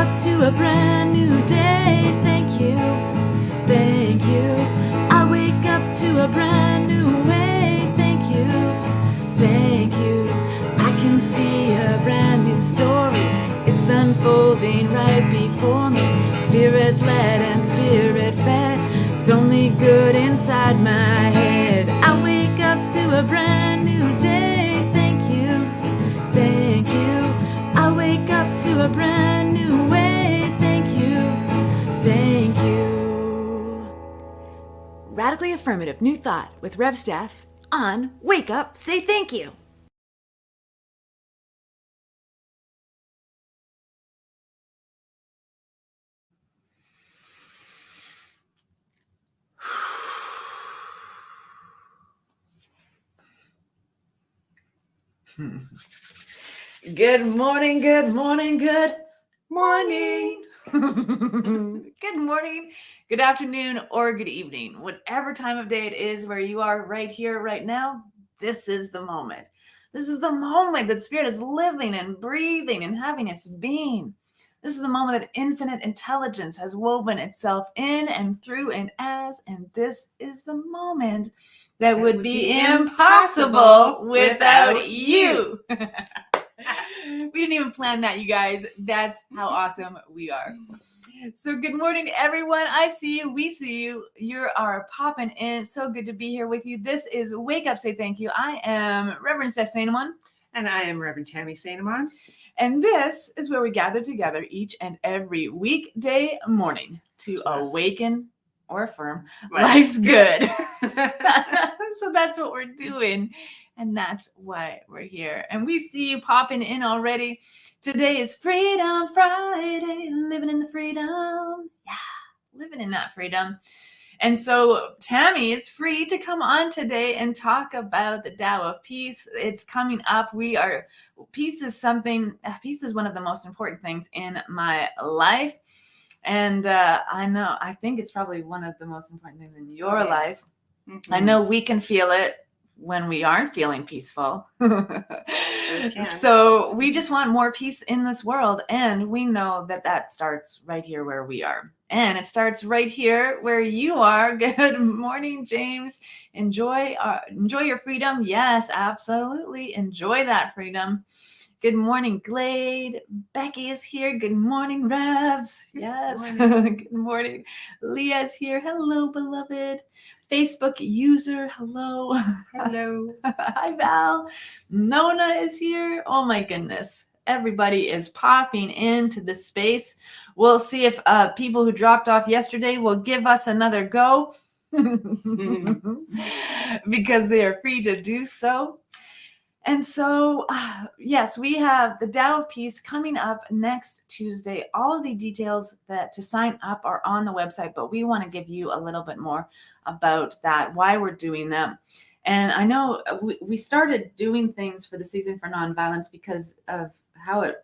up to a brand new day. Thank you, thank you. I wake up to a brand new way. Thank you, thank you. I can see a brand new story. It's unfolding right before me. Spirit-led and spirit-fed. It's only good inside my head. I wake up to a brand new day. Thank you, thank you. I wake up to a brand new way. Thank you, thank you. Radically Affirmative New Thought with Rev Steph on Wake Up, Say Thank You. Good morning, good morning, good morning. Good morning, good afternoon, or good evening. Whatever time of day it is where you are right here, right now, this is the moment. This is the moment that Spirit is living and breathing and having its being. This is the moment that infinite intelligence has woven itself in and through and as, and this is the moment that would be impossible without you. We didn't even plan that, you guys. That's how awesome we are. So good morning, everyone. I see you. We see you. You are popping in. So good to be here with you. This is Wake Up, Say Thank You. I am Reverend Steph St. Amand. And I am Reverend Tammy St. Amand. And this is where we gather together each and every weekday morning to awaken or affirm life's good. So that's what we're doing. And that's why we're here. And we see you popping in already. Today is Freedom Friday, living in the freedom. Yeah, living in that freedom. And so Tammy is free to come on today and talk about the Tao of Peace. It's coming up. Peace is one of the most important things in my life. And I think it's probably one of the most important things in your life. Mm-hmm. I know we can feel it when we aren't feeling peaceful. So we just want more peace in this world. And we know that starts right here where we are. And it starts right here where you are. Good morning, James. Enjoy your freedom. Yes, absolutely. Enjoy that freedom. Good morning, Glade. Becky is here. Good morning, Revs. Yes. Good morning. Leah's here. Hello, beloved. Facebook user. Hello. Hello. Hi, Val. Nona is here. Oh, my goodness. Everybody is popping into the space. We'll see if people who dropped off yesterday will give us another go because they are free to do so. And so, yes, we have the Tao of Peace coming up next Tuesday. All of the details to sign up are on the website, but we want to give you a little bit more about that, why we're doing them. And I know we started doing things for the Season for Nonviolence because of how it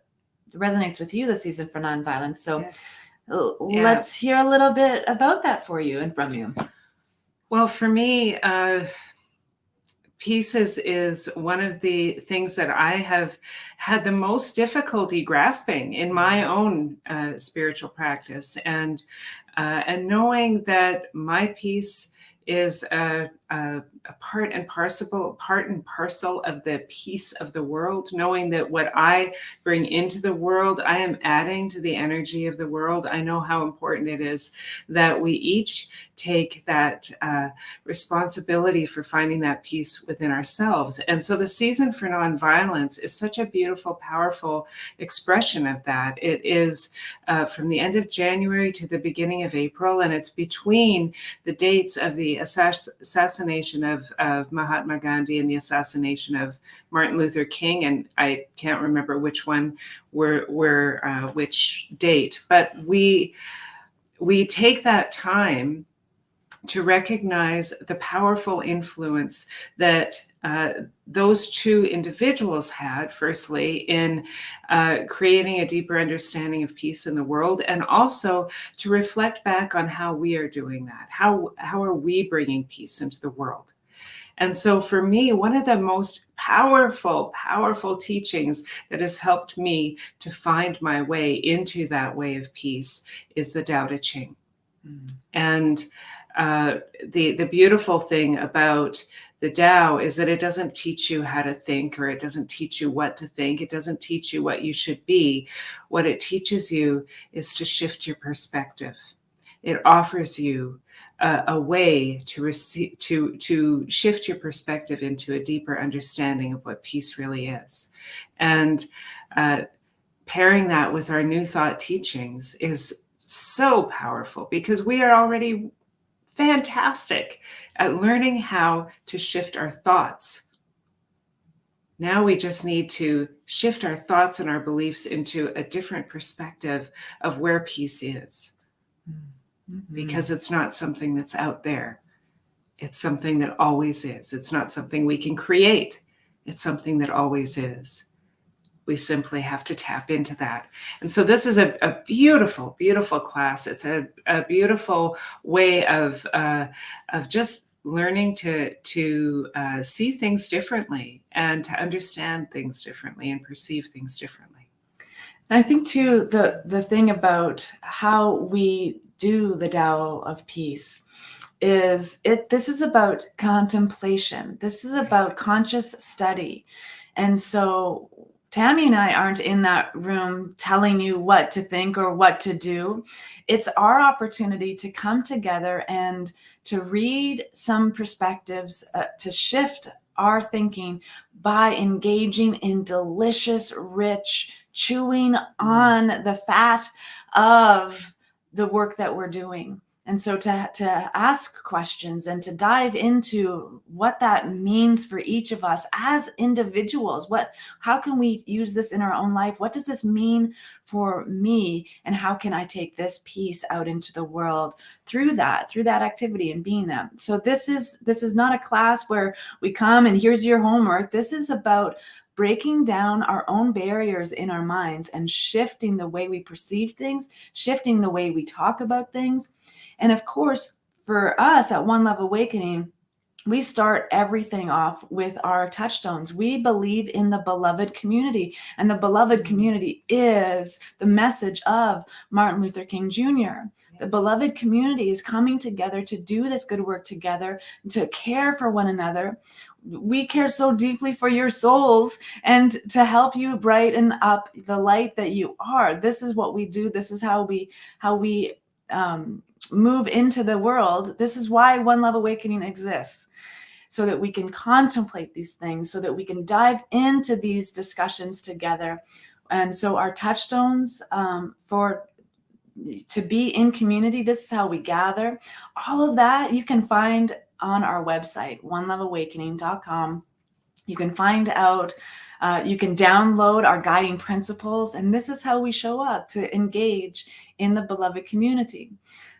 resonates with you, the Season for Nonviolence. So yes. Let's hear a little bit about that for you and from you. Well, for me, peace is one of the things that I have had the most difficulty grasping in my own spiritual practice, and knowing that my peace is a part and parcel of the peace of the world, knowing that what I bring into the world, I am adding to the energy of the world. I know how important it is that we each take that responsibility for finding that peace within ourselves. And so the Season for Nonviolence is such a beautiful, powerful expression of that. It is from the end of January to the beginning of April, and it's between the dates of the assassination of Mahatma Gandhi and the assassination of Martin Luther King, and I can't remember which one were which date, but we take that time to recognize the powerful influence that those two individuals had, firstly, in creating a deeper understanding of peace in the world, and also to reflect back on how we are doing that. How are we bringing peace into the world? And so for me, one of the most powerful teachings that has helped me to find my way into that way of peace is the Tao Te Ching. And the beautiful thing about the Tao is that it doesn't teach you how to think, or it doesn't teach you what to think. It doesn't teach you what you should be. What it teaches you is to shift your perspective. It offers you a way to receive, to shift your perspective into a deeper understanding of what peace really is. And pairing that with our New Thought teachings is so powerful, because we are already fantastic at learning how to shift our thoughts. Now we just need to shift our thoughts and our beliefs into a different perspective of where peace is. Because it's not something that's out there. It's something that always is. It's not something we can create. It's something that always is. We simply have to tap into that. And so this is a beautiful, beautiful class. It's a beautiful way of just learning to see things differently, and to understand things differently, and perceive things differently. And I think too, the thing about how we do the Tao of Peace is this is about contemplation. This is about conscious study. And so Tammy and I aren't in that room telling you what to think or what to do. It's our opportunity to come together and to read some perspectives, to shift our thinking by engaging in delicious, rich, chewing on the fat of the work that we're doing. And so to ask questions and to dive into what that means for each of us as individuals. How can we use this in our own life? What does this mean for me? And how can I take this piece out into the world through that activity and being that? So this is not a class where we come and here's your homework. This is about breaking down our own barriers in our minds and shifting the way we perceive things, shifting the way we talk about things. And of course, for us at One Love Awakening, we start everything off with our touchstones. We believe in the beloved community, and the beloved community is the message of Martin Luther King Jr. Yes. The beloved community is coming together to do this good work together, to care for one another. We care so deeply for your souls and to help you brighten up the light that you are. This is what we do. This is how we move into the world. This is why One Love Awakening exists, so that we can contemplate these things, so that we can dive into these discussions together. And so our touchstones to be in community, this is how we gather. All of that you can find on our website, oneloveawakening.com. You can find out, you can download our guiding principles, and this is how we show up to engage in the beloved community.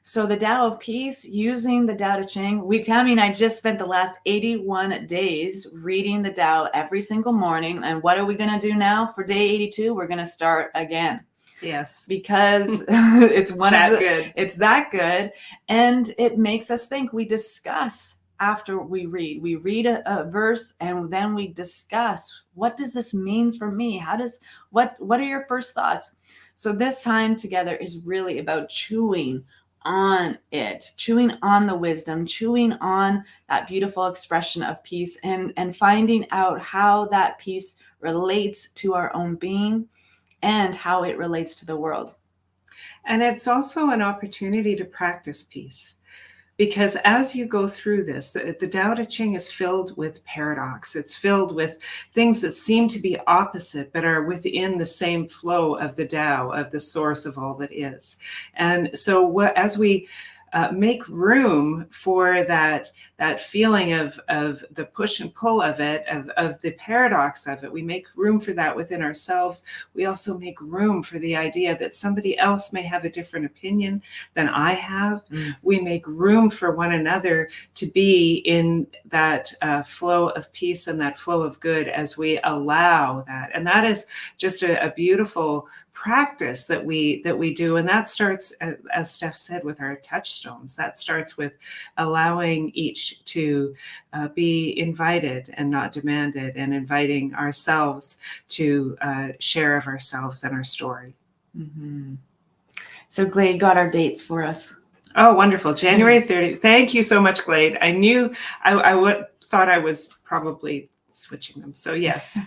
So the Tao of Peace, using the Tao Te Ching, Tammy and I just spent the last 81 days reading the Tao every single morning. And what are we going to do now for day 82? We're going to start again. Yes. Because it's that good. And it makes us think. We discuss after we read. We read a verse, and then we discuss, what does this mean for me? What are your first thoughts? So this time together is really about chewing on it, chewing on the wisdom, chewing on that beautiful expression of peace, and finding out how that peace relates to our own being and how it relates to the world. And it's also an opportunity to practice peace. Because as you go through this, the Tao Te Ching is filled with paradox. It's filled with things that seem to be opposite, but are within the same flow of the Tao, of the source of all that is. And so as we make room for that feeling of the push and pull of it, of the paradox of it, we make room for that within ourselves. We also make room for the idea that somebody else may have a different opinion than I have. We make room for one another to be in that flow of peace and that flow of good as we allow that. And that is just a beautiful practice that we do. And that starts, as Steph said, with our touchstones. That starts with allowing each to be invited and not demanded, and inviting ourselves to share of ourselves and our story. Mm-hmm. So Glade got our dates for us. Oh, wonderful. January 30th. Thank you so much, Glade. I knew I thought I was probably switching them. So yes,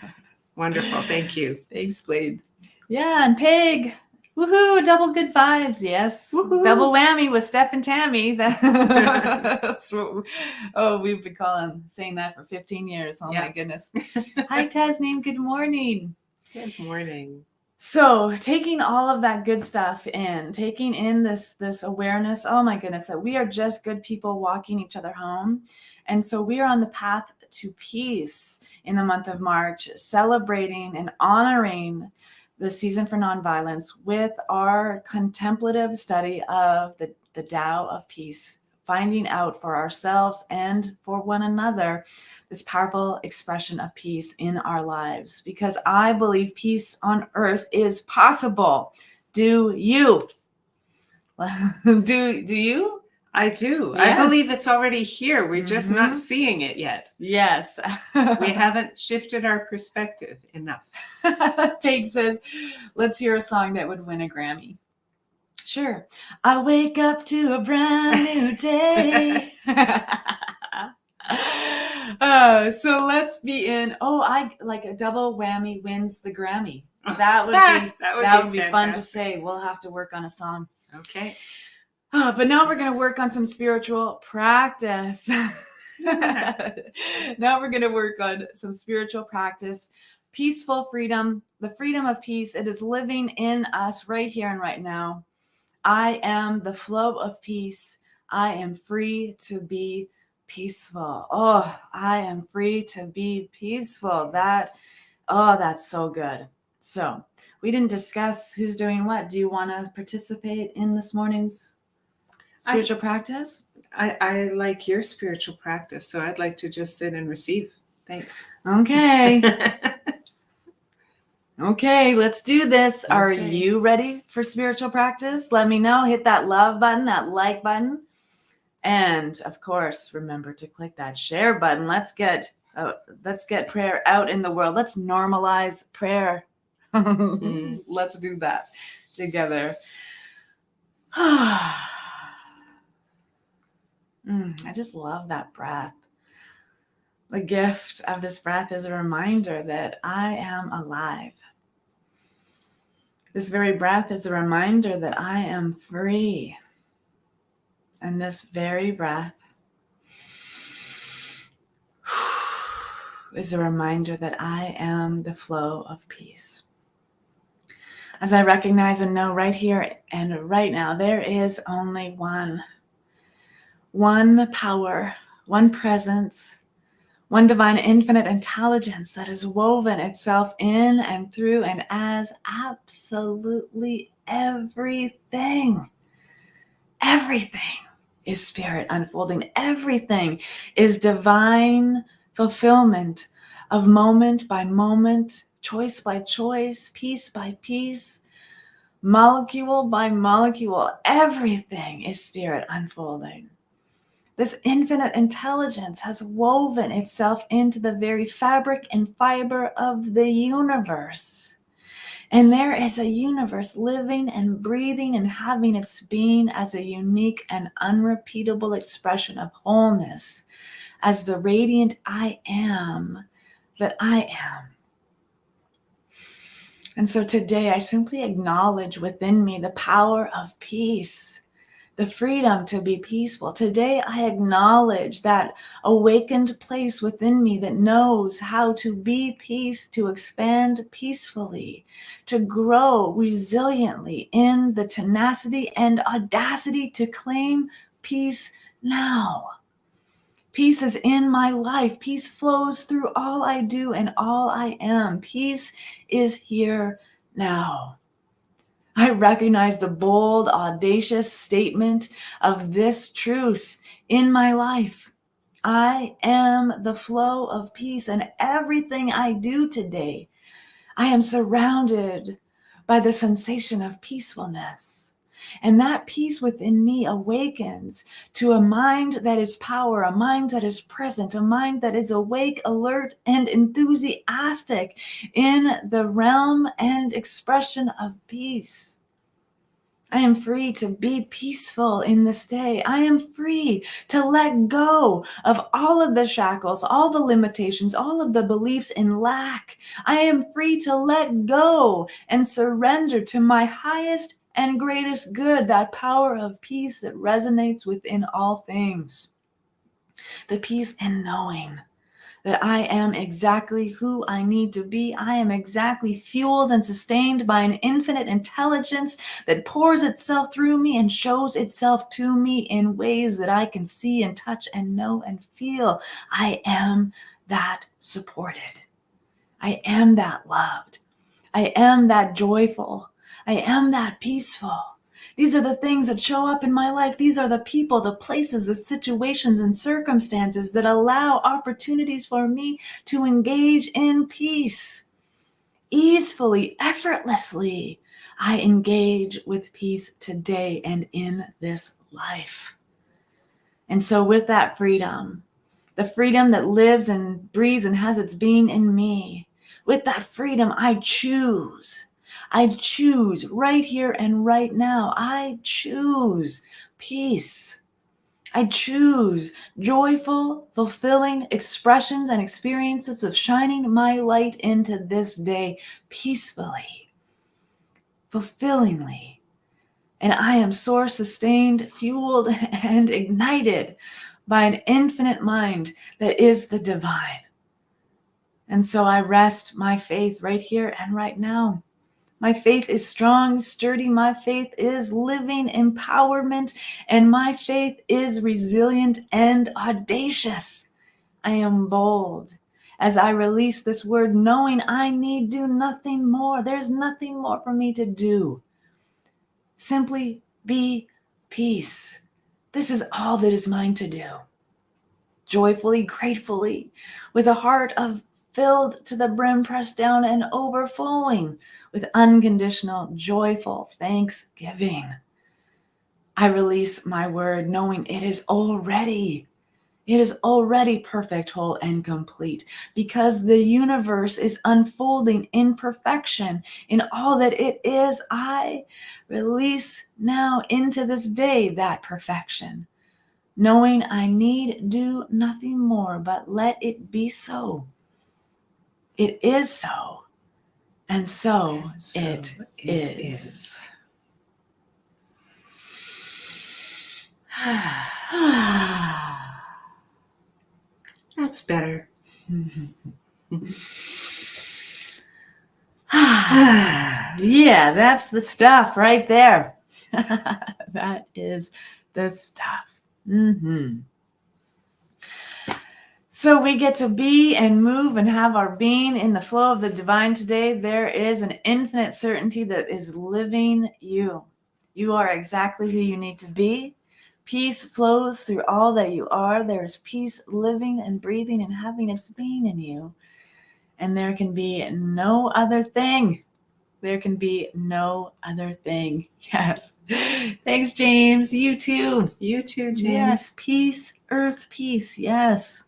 wonderful. Thank you. Thanks, Glade. Yeah, and Peg. Woohoo, double good vibes. Yes. Woohoo. Double whammy with Steph and Tammy. That's what we've been saying that for 15 years. Oh, my goodness. Hi, Tasneem. Good morning. Good morning. So taking all of that good stuff in, taking in this awareness, oh my goodness, that we are just good people walking each other home. And so we are on the path to peace in the month of March, celebrating and honoring the season for nonviolence with our contemplative study of the Tao of Peace, finding out for ourselves and for one another this powerful expression of peace in our lives, because I believe peace on earth is possible. Do you? Do you? I do. Yes. I believe it's already here. We're just not seeing it yet. Yes. We haven't shifted our perspective enough. Paige says, let's hear a song that would win a Grammy. Sure. I wake up to a brand new day. So let's be in. I like a double whammy wins the Grammy. That would be fun to say. We'll have to work on a song. Okay. But now we're going to work on some spiritual practice. Now we're going to work on some spiritual practice. Peaceful freedom, the freedom of peace. It is living in us right here and right now. I am the flow of peace. I am free to be peaceful. Oh, I am free to be peaceful. Yes. That's so good. So we didn't discuss who's doing what. Do you want to participate in this morning's spiritual practice? I like your spiritual practice, so I'd like to just sit and receive. Thanks. Okay. Okay, let's do this. Okay. Are you ready for spiritual practice? Let me know. Hit that love button, that like button. And of course, remember to click that share button. Let's get prayer out in the world. Let's normalize prayer. Let's do that together. I just love that breath. The gift of this breath is a reminder that I am alive. This very breath is a reminder that I am free. And this very breath is a reminder that I am the flow of peace. As I recognize and know right here and right now, there is only one power, one presence, one divine infinite intelligence that has woven itself in and through and as absolutely everything. Everything is spirit unfolding. Everything is divine fulfillment of moment by moment, choice by choice, piece by piece, molecule by molecule. Everything is spirit unfolding. This infinite intelligence has woven itself into the very fabric and fiber of the universe. And there is a universe living and breathing and having its being as a unique and unrepeatable expression of wholeness, as the radiant I am that I am. And so today I simply acknowledge within me the power of peace, the freedom to be peaceful. Today, I acknowledge that awakened place within me that knows how to be peace, to expand peacefully, to grow resiliently in the tenacity and audacity to claim peace now. Peace is in my life. Peace flows through all I do and all I am. Peace is here now. I recognize the bold, audacious statement of this truth in my life. I am the flow of peace, and everything I do today, I am surrounded by the sensation of peacefulness. And that peace within me awakens to a mind that is power, a mind that is present, a mind that is awake, alert, and enthusiastic in the realm and expression of peace. I am free to be peaceful in this day. I am free to let go of all of the shackles, all the limitations, all of the beliefs in lack. I am free to let go and surrender to my highest and greatest good, that power of peace that resonates within all things. The peace in knowing that I am exactly who I need to be. I am exactly fueled and sustained by an infinite intelligence that pours itself through me and shows itself to me in ways that I can see and touch and know and feel. I am that supported. I am that loved. I am that joyful. I am that peaceful. These are the things that show up in my life. These are the people, the places, the situations and circumstances that allow opportunities for me to engage in peace. Easily, effortlessly, I engage with peace today and in this life. And so with that freedom, the freedom that lives and breathes and has its being in me, with that freedom, I choose right here and right now. I choose peace. I choose joyful, fulfilling expressions and experiences of shining my light into this day peacefully, fulfillingly. And I am source sustained, fueled, and ignited by an infinite mind that is the divine. And so I rest my faith right here and right now. My faith is strong, sturdy. My faith is living empowerment. And my faith is resilient and audacious. I am bold as I release this word, knowing I need do nothing more. There's nothing more for me to do. Simply be peace. This is all that is mine to do. Joyfully, gratefully, with a heart of filled to the brim, pressed down and overflowing with unconditional, joyful thanksgiving. I release my word knowing it is already perfect, whole, and complete, because the universe is unfolding in perfection in all that it is. I release now into this day that perfection, knowing I need do nothing more but let it be so. It is so, and so it is. That's better. Yeah, that's the stuff right there. That is the stuff. So we get to be and move and have our being in the flow of the divine today. There is an infinite certainty that is living you. You are exactly who you need to be. Peace flows through all that you are. There is peace living and breathing and having its being in you. And there can be no other thing. There can be no other thing. Yes. Thanks, James. You too. You too, James. Yes. Peace, earth, peace. Yes.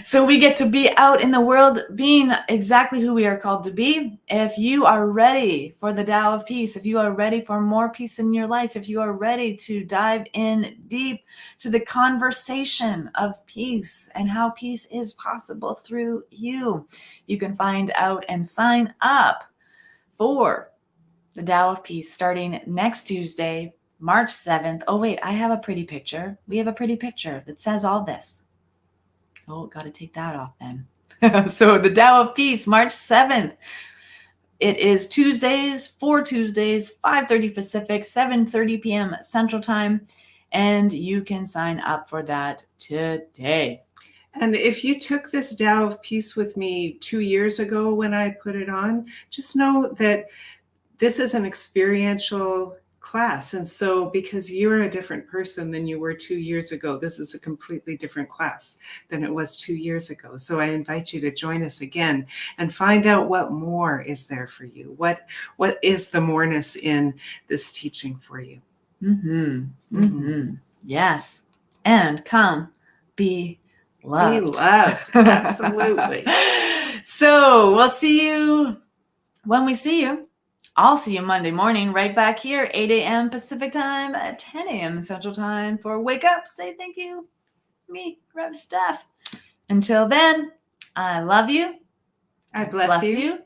So we get to be out in the world being exactly who we are called to be. If you are ready for the Tao of Peace, if you are ready for more peace in your life, if you are ready to dive in deep to the conversation of peace and how peace is possible through you, you can find out and sign up for the Tao of Peace starting next Tuesday, March 7th. Oh, wait, I have a pretty picture. We have a pretty picture that says all this. Oh, got to take that off then. So the Tao of Peace, March 7th. It is Tuesdays, 5:30 Pacific, 7:30 p.m. Central Time. And you can sign up for that today. And if you took this Tao of Peace with me 2 years ago when I put it on, just know that this is an experiential class. And so because you're a different person than you were 2 years ago, this is a completely different class than it was 2 years ago. So I invite you to join us again and find out what more is there for you. What is the moreness in this teaching for you? Yes. And come be loved. Be loved. Absolutely. So we'll see you when we see you. I'll see you Monday morning right back here, 8 a.m. Pacific time, 10 a.m. Central time for Wake Up, Say Thank You, me, Rev Steph. Until then, I love you. I bless you.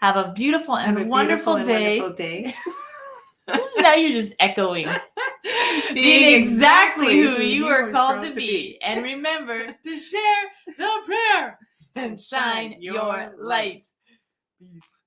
Have a beautiful and wonderful day. Wonderful day. Now you're just echoing. Being exactly who you are called to be. And remember to share the prayer and shine your light. Peace.